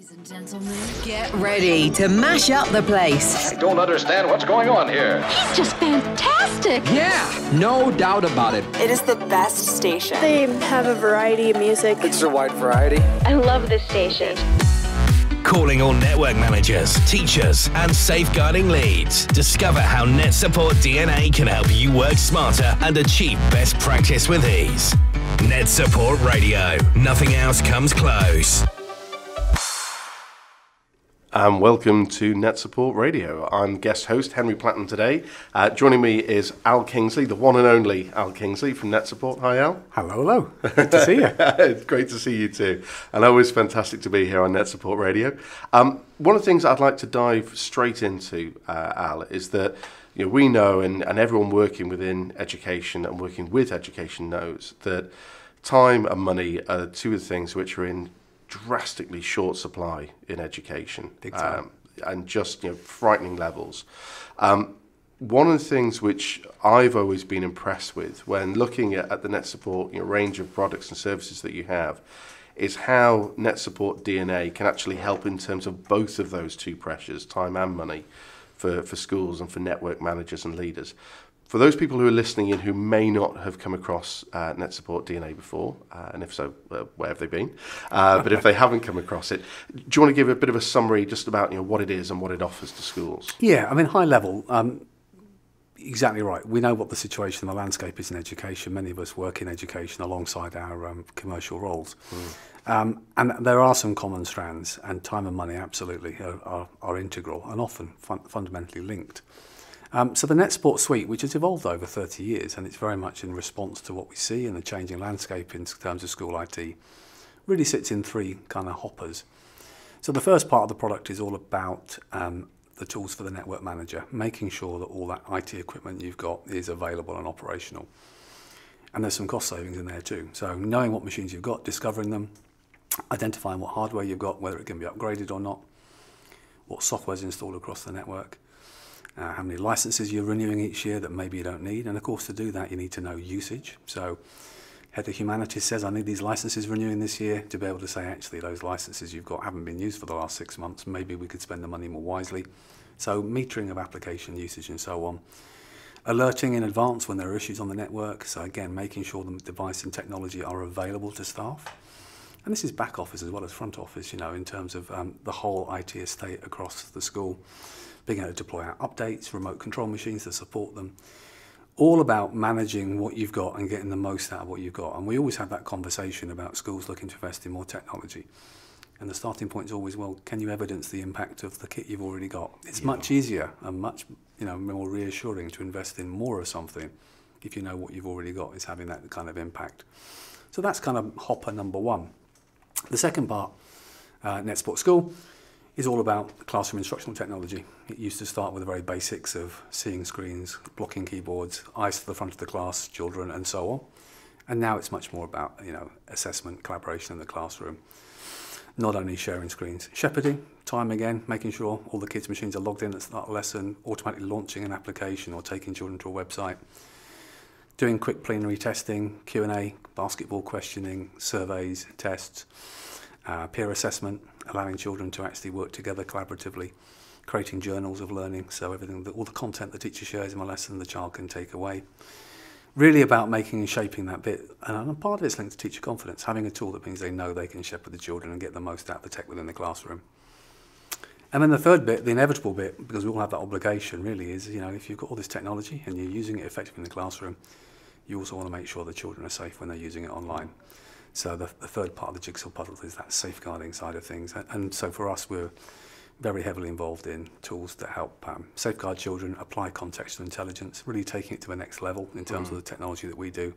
Ladies and gentlemen, get ready to mash up the place. I don't understand what's going on here. He's just fantastic. Yeah, no doubt about it. It is the best station. They have a variety of music. It's a wide variety. I love this station. Calling all network managers, teachers, and safeguarding leads. Discover how Net Support DNA can help you work smarter and achieve best practice with ease. Net Support Radio. Nothing else comes close. And welcome to Net Support Radio. I'm guest host Henry Platten today. Joining me is Al Kingsley, the one and only Al Kingsley from Net Support. Hi, Al. Hello. Good to see you. It's great to see you too. And always fantastic to be here on Net Support Radio. One of the things I'd like to dive straight into, Al, is that we know, and everyone working within education and working with education knows that time and money are two of the things which are in drastically short supply in education, and just frightening levels. One of the things which I've always been impressed with when looking at the Net Support range of products and services that you have is how Net Support DNA can actually help in terms of both of those two pressures, time and money, for schools and for network managers and leaders. For those people who are listening in who may not have come across Net Support DNA before, and if so, where have they been? But if they haven't come across it, do you want to give a bit of a summary just about what it is and what it offers to schools? Yeah, I mean, high level, exactly right. We know what the situation, the landscape is in education. Many of us work in education alongside our commercial roles. And there are some common strands, and time and money absolutely are integral and often fundamentally linked. So the Net Support suite, which has evolved over 30 years, and it's very much in response to what we see in the changing landscape in terms of school IT, really sits in three kind of hoppers. So the first part of the product is all about the tools for the network manager, making sure that all that IT equipment you've got is available and operational. And there's some cost savings in there too. So knowing what machines you've got, discovering them, identifying what hardware you've got, whether it can be upgraded or not, what software's installed across the network, how many licenses you're renewing each year that maybe you don't need. And of course, to do that, you need to know usage. So Head of Humanities says, I need these licenses renewing this year, to be able to say, actually, those licenses you've got haven't been used for the last 6 months. Maybe we could spend the money more wisely. So metering of application usage and so on. Alerting in advance when there are issues on the network. So again, making sure the device and technology are available to staff. And this is back office as well as front office, in terms of the whole IT estate across the school. Being able to deploy out updates, remote control machines to support them. All about managing what you've got and getting the most out of what you've got. And we always have that conversation about schools looking to invest in more technology. And the starting point is always, well, can you evidence the impact of the kit you've already got? It's much easier and much more reassuring to invest in more of something if you know what you've already got is having that kind of impact. So that's kind of hopper number one. The second part, Net Support School, is all about classroom instructional technology. It used to start with the very basics of seeing screens, blocking keyboards, eyes to the front of the class, children, and so on. And now it's much more about assessment, collaboration in the classroom. Not only sharing screens, shepherding, time again, making sure all the kids' machines are logged in at the start of the lesson, automatically launching an application or taking children to a website. Doing quick plenary testing, Q&A, basketball questioning, surveys, tests, peer assessment, allowing children to actually work together collaboratively, creating journals of learning, so all the content the teacher shares in a lesson the child can take away. Really about making and shaping that bit, and part of it's linked to teacher confidence, having a tool that means they know they can shepherd the children and get the most out of the tech within the classroom. And then the third bit, the inevitable bit, because we all have that obligation really, is if you've got all this technology and you're using it effectively in the classroom, you also want to make sure the children are safe when they're using it online. So the third part of the jigsaw puzzle is that safeguarding side of things. And so for us, we're very heavily involved in tools that help safeguard children, apply contextual intelligence, really taking it to the next level in terms of the technology that we do.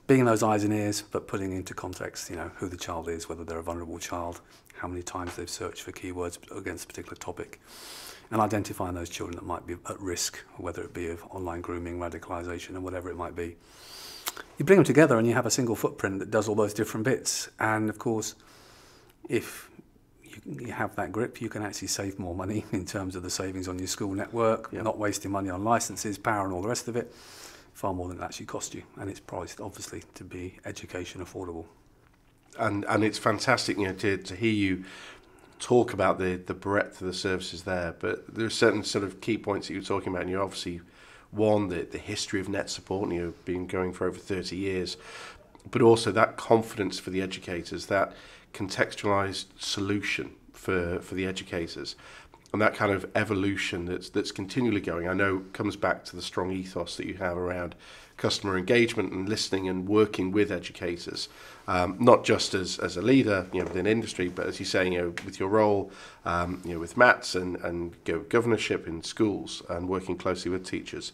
Being those eyes and ears, but putting into context, who the child is, whether they're a vulnerable child, how many times they've searched for keywords against a particular topic, and identifying those children that might be at risk, whether it be of online grooming, radicalisation, and whatever it might be. You bring them together and you have a single footprint that does all those different bits. And of course, if you have that grip, you can actually save more money in terms of the savings on your school network, not wasting money on licenses, power and all the rest of it, far more than it actually cost you. And it's priced, obviously, to be education affordable. And it's fantastic to hear you talk about the breadth of the services there, but there are certain sort of key points that you're talking about, and you're obviously the history of net support, and you've been going for over 30 years, but also that confidence for the educators, that contextualized solution for the educators, and that kind of evolution that's continually going. I know comes back to the strong ethos that you have around customer engagement and listening and working with educators, not just as a leader, within industry, but as you say, with your role, with MATs and governorship in schools and working closely with teachers.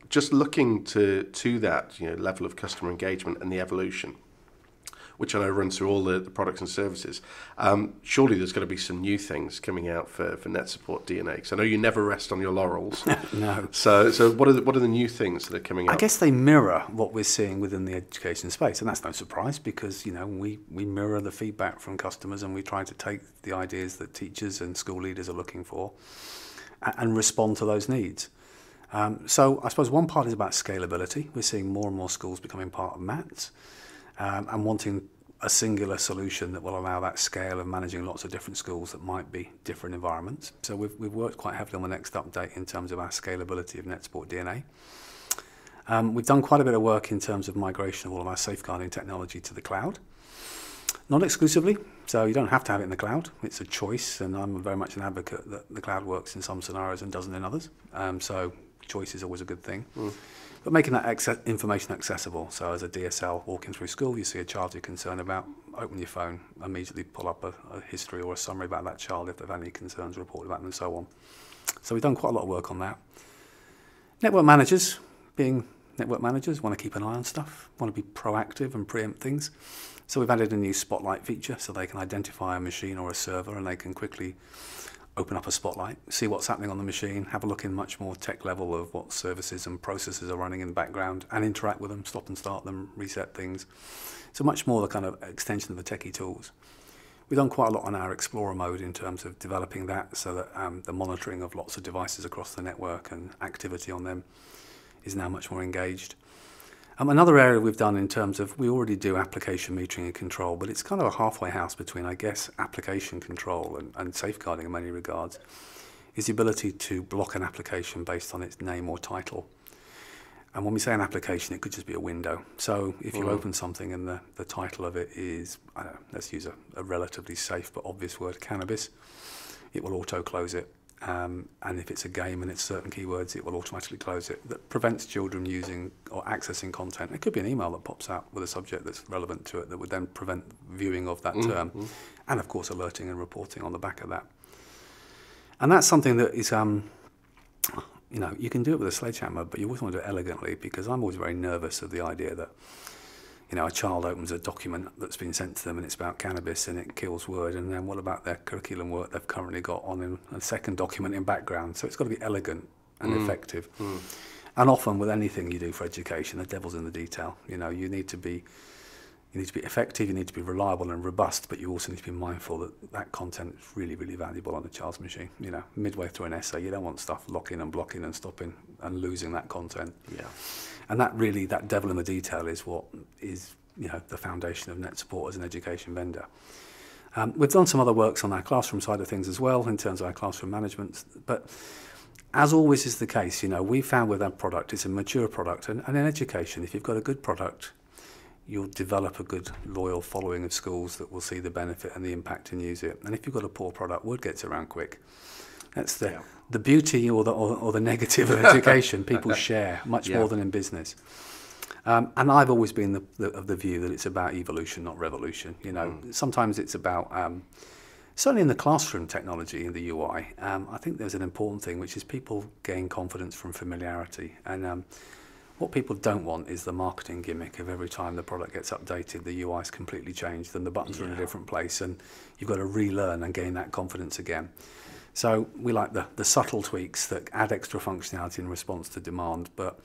Just looking to that level of customer engagement and the evolution, which I know runs through all the products and services. Surely there's going to be some new things coming out for Net Support DNA, because I know you never rest on your laurels. No. So what are the new things that are coming out? I guess they mirror what we're seeing within the education space, and that's no surprise, because we mirror the feedback from customers, and we try to take the ideas that teachers and school leaders are looking for and respond to those needs. So I suppose one part is about scalability. We're seeing more and more schools becoming part of MATs. And wanting a singular solution that will allow that scale of managing lots of different schools that might be different environments. So we've worked quite heavily on the next update in terms of our scalability of Net Support DNA. We've done quite a bit of work in terms of migration of all of our safeguarding technology to the cloud. Not exclusively, so you don't have to have it in the cloud. It's a choice, and I'm very much an advocate that the cloud works in some scenarios and doesn't in others. So choice is always a good thing. But making that information accessible. So as a DSL walking through school, you see a child you're concerned about, open your phone, immediately pull up a history or a summary about that child if they've had any concerns, report about them, and so on. So we've done quite a lot of work on that. Network managers, being network managers, want to keep an eye on stuff, want to be proactive and preempt things. So we've added a new spotlight feature so they can identify a machine or a server, and they can quickly open up a spotlight, see what's happening on the machine, have a look in much more tech level of what services and processes are running in the background, and interact with them, stop and start them, reset things. So much more the kind of extension of the techie tools. We've done quite a lot on our Explorer mode in terms of developing that, so that the monitoring of lots of devices across the network and activity on them is now much more engaged. Another area we've done in terms of, we already do application metering and control, but it's kind of a halfway house between, I guess, application control and safeguarding in many regards, is the ability to block an application based on its name or title. And when we say an application, it could just be a window. So if you open something and the title of it is, I don't know, let's use a relatively safe but obvious word, cannabis, it will auto-close it. And if it's a game and it's certain keywords, it will automatically close it. That prevents children using or accessing content. It could be an email that pops out with a subject that's relevant to it that would then prevent viewing of that term. And of course alerting and reporting on the back of that. And that's something that is, you can do it with a sledgehammer, but you always want to do it elegantly, because I'm always very nervous of the idea that a child opens a document that's been sent to them and it's about cannabis and it kills Word, and then what about their curriculum work they've currently got on in a second document in background? So it's got to be elegant and effective. And often with anything you do for education, the devil's in the detail. You need to be effective, you need to be reliable and robust, but you also need to be mindful that that content is really, really valuable on a child's machine. Midway through an essay, you don't want stuff locking and blocking and stopping and losing that content. Yeah. And that devil in the detail is what is, the foundation of Net Support as an education vendor. We've done some other works on our classroom side of things as well, in terms of our classroom management. But as always is the case, we found with our product, it's a mature product. And in education, if you've got a good product, you'll develop a good, loyal following of schools that will see the benefit and the impact and use it. And if you've got a poor product, word gets around quick. That's the beauty or the negative of education. People share much more than in business. And I've always been of the view that it's about evolution, not revolution. Sometimes it's about, certainly in the classroom technology in the UI, I think there's an important thing, which is people gain confidence from familiarity. And what people don't want is the marketing gimmick of every time the product gets updated, the UI is completely changed and the buttons are in a different place, and you've got to relearn and gain that confidence again. So we like the subtle tweaks that add extra functionality in response to demand, but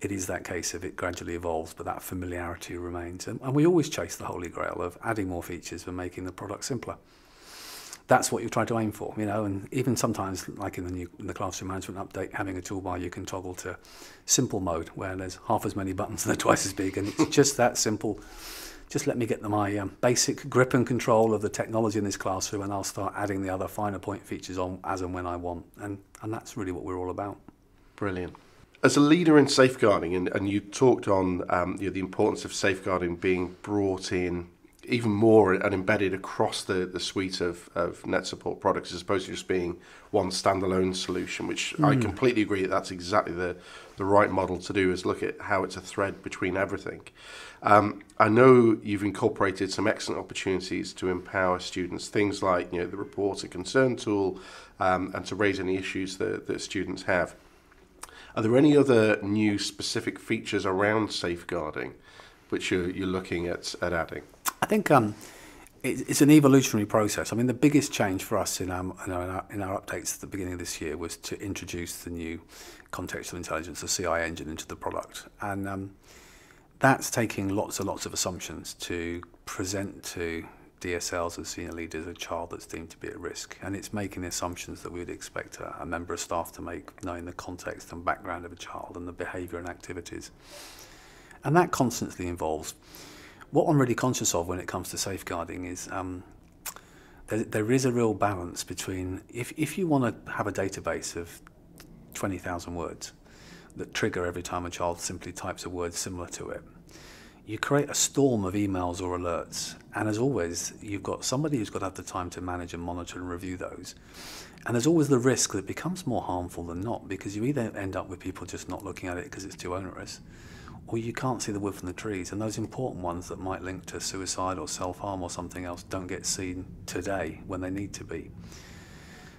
it is that case of it gradually evolves, but that familiarity remains. And we always chase the holy grail of adding more features and making the product simpler. That's what you try to aim for, and even sometimes, like in the classroom management update, having a toolbar you can toggle to simple mode, where there's half as many buttons and they're twice as big, and it's just that simple just let me get my basic grip and control of the technology in this classroom, and I'll start adding the other finer point features on as and when I want. And that's really what we're all about. Brilliant. As a leader in safeguarding, and you talked on the importance of safeguarding being brought in even more and embedded across the suite of net support products as opposed to just being one standalone solution, which I completely agree that's exactly the right model to do, is look at how it's a thread between everything. I know you've incorporated some excellent opportunities to empower students, things like the report a concern tool, and to raise any issues that students have. Are there any other new specific features around safeguarding which you're looking at adding? I think it's an evolutionary process. I mean, the biggest change for us in our updates at the beginning of this year was to introduce the new contextual intelligence, the CI engine, into the product. And that's taking lots and lots of assumptions to present to DSLs and senior leaders a child that's deemed to be at risk. And it's making the assumptions that we would expect a member of staff to make, knowing the context and background of a child and the behaviour and activities. And that constantly involves. What I'm really conscious of when it comes to safeguarding is there is a real balance between, if you want to have a database of 20,000 words that trigger every time a child simply types a word similar to it, you create a storm of emails or alerts. And as always, you've got somebody who's got to have the time to manage and monitor and review those. And there's always the risk that it becomes more harmful than not, because you either end up with people just not looking at it because it's too onerous, or you can't see the wood from the trees, and those important ones that might link to suicide or self-harm or something else don't get seen today when they need to be.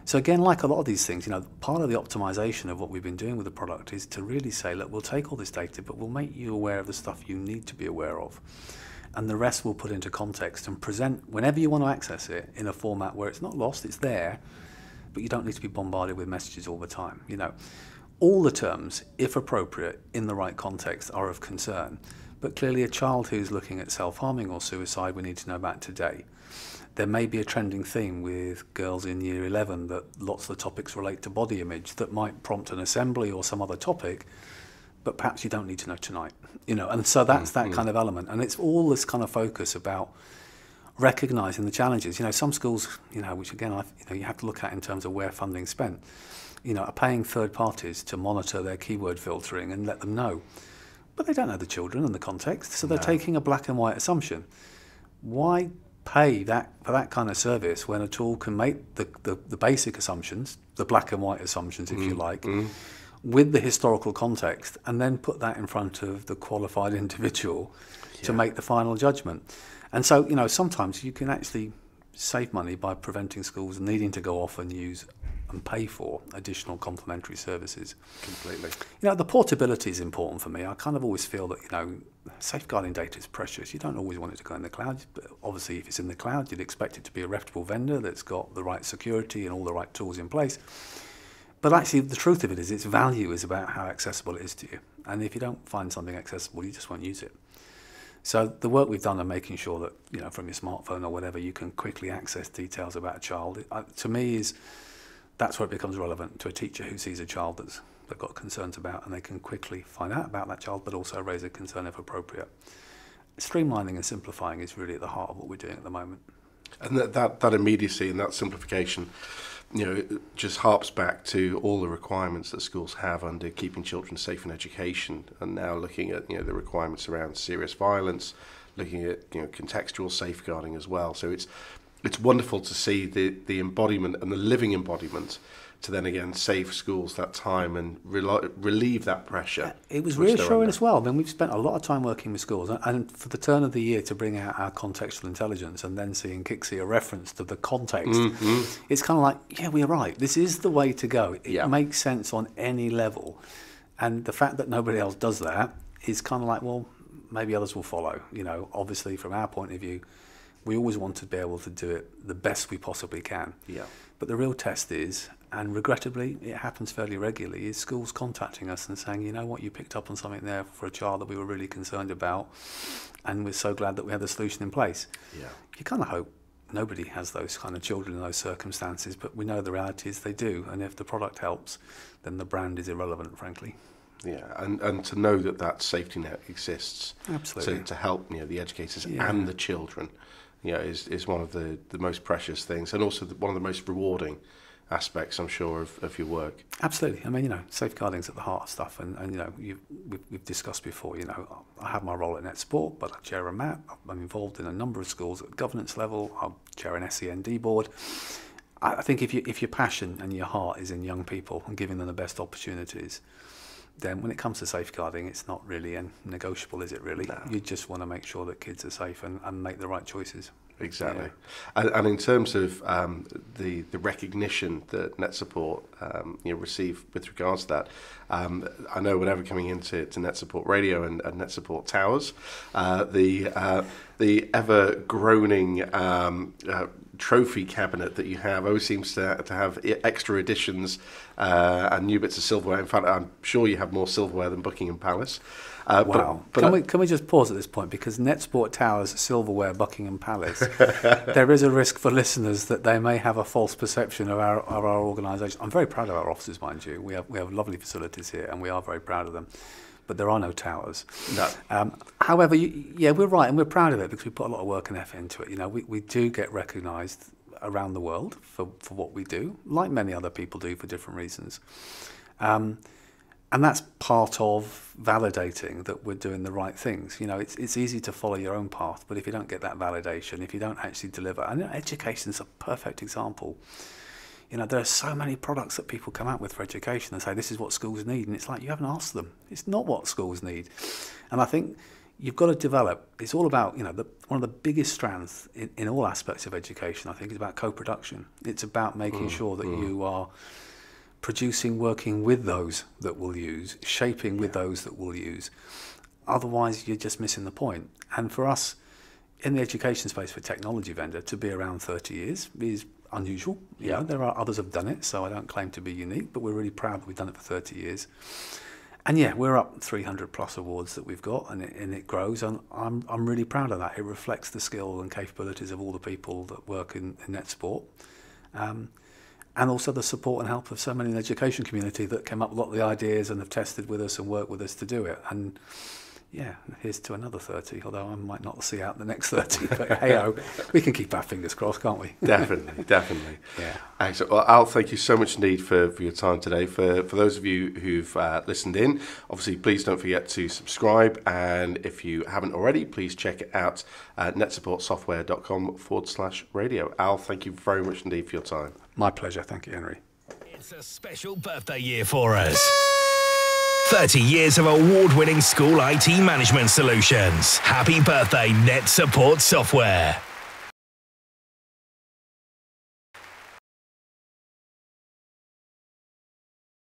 So again, like a lot of these things, part of the optimization of what we've been doing with the product is to really say, look, we'll take all this data, but we'll make you aware of the stuff you need to be aware of. And the rest we'll put into context and present whenever you want to access it in a format where it's not lost, it's there, but you don't need to be bombarded with messages all the time. All the terms, if appropriate, in the right context, are of concern. But clearly a child who's looking at self-harming or suicide, we need to know about today. There may be a trending theme with girls in year 11 that lots of the topics relate to body image that might prompt an assembly or some other topic, but perhaps you don't need to know tonight. And so that's that kind of element. And it's all this kind of focus about recognising the challenges. Some schools, which again, you have to look at in terms of where funding's spent, are paying third parties to monitor their keyword filtering and let them know. But they don't know the children and the context, so they're taking a black and white assumption. Why pay for that kind of service when a tool can make the basic assumptions, the black and white assumptions, if you like, with the historical context, and then put that in front of the qualified individual to make the final judgment? And so, sometimes you can actually save money by preventing schools needing to go off and use and pay for additional complementary services. Completely. The portability is important for me. I kind of always feel that, safeguarding data is precious. You don't always want it to go in the cloud, but obviously if it's in the cloud, you'd expect it to be a reputable vendor that's got the right security and all the right tools in place. But actually, the truth of it is, its value is about how accessible it is to you. And if you don't find something accessible, you just won't use it. So the work we've done on making sure that, from your smartphone or whatever, you can quickly access details about a child, to me that's where it becomes relevant to a teacher who sees a child that they've got concerns about, and they can quickly find out about that child, but also raise a concern if appropriate. Streamlining and simplifying is really at the heart of what we're doing at the moment. And that immediacy and that simplification, it just harps back to all the requirements that schools have under keeping children safe in education, and now looking at the requirements around serious violence, looking at contextual safeguarding as well. So it's wonderful to see the embodiment and the living embodiment to then again save schools that time and relieve that pressure. It was reassuring as well. I mean, we've spent a lot of time working with schools, and for the turn of the year to bring out our contextual intelligence and then seeing Kixi a reference to the context, it's kind of like, yeah, we're right. This is the way to go. It makes sense on any level. And the fact that nobody else does that is kind of like, well, maybe others will follow. Obviously from our point of view, we always want to be able to do it the best we possibly can. Yeah. But the real test is, and regrettably it happens fairly regularly, is schools contacting us and saying, you know what, you picked up on something there for a child that we were really concerned about, and we're so glad that we have the solution in place. Yeah. You kind of hope nobody has those kind of children in those circumstances, but we know the reality is they do, and if the product helps, then the brand is irrelevant, frankly. Yeah, and to know that safety net exists. Absolutely. To help the educators and the children, is one of the most precious things, and also one of the most rewarding aspects, I'm sure, of your work. Absolutely. I mean, safeguarding's at the heart of stuff, and we've discussed before. I have my role at NetSupport, but I chair a MAP. I'm involved in a number of schools at governance level. I chair an SEND board. I think if your passion and your heart is in young people and giving them the best opportunities, then when it comes to safeguarding, it's not really negotiable, is it really? No. You just want to make sure that kids are safe and make the right choices. Exactly. Yeah. And in terms of the recognition that NetSupport receive with regards to that, I know whenever coming into NetSupport Radio and NetSupport Towers, the ever groaning trophy cabinet that you have always seems to have extra additions and new bits of silverware. In fact, I'm sure you have more silverware than Buckingham Palace. Wow. Can we just pause at this point? Because NetSupport Towers, silverware, Buckingham Palace, there is a risk for listeners that they may have a false perception of our organisation. I'm very proud of our offices, mind you. We have lovely facilities here, and we are very proud of them. But there are no towers. No. However, we're right, and we're proud of it because we put a lot of work and effort into it. We do get recognised around the world for what we do, like many other people do for different reasons. And that's part of validating that we're doing the right things. It's easy to follow your own path, but if you don't get that validation, if you don't actually deliver, and education's a perfect example. There are so many products that people come out with for education and say this is what schools need, and it's like you haven't asked them. It's not what schools need, and I think you've got to develop. It's all about one of the biggest strands in all aspects of education. I think is about co-production. It's about making sure that you are producing, working with those that will use, shaping with those that will use. Otherwise, you're just missing the point. And for us, in the education space, for a technology vendor, to be around 30 years is unusual. There are others have done it, so I don't claim to be unique, but we're really proud that we've done it for 30 years. And we're up 300 plus awards that we've got, and it grows, and I'm really proud of that. It reflects the skill and capabilities of all the people that work in NetSupport. And also the support and help of so many in the education community that came up with a lot of the ideas and have tested with us and worked with us to do it. And here's to another 30, although I might not see out the next 30. But hey-ho, we can keep our fingers crossed, can't we? Definitely. Yeah. Excellent. Well, Al, thank you so much indeed for your time today. For those of you who've listened in, obviously, please don't forget to subscribe. And if you haven't already, please check it out at netsupportsoftware.com/radio. Al, thank you very much indeed for your time. My pleasure. Thank you, Henry. It's a special birthday year for us. 30 years of award-winning school IT management solutions. Happy birthday, NetSupport Software.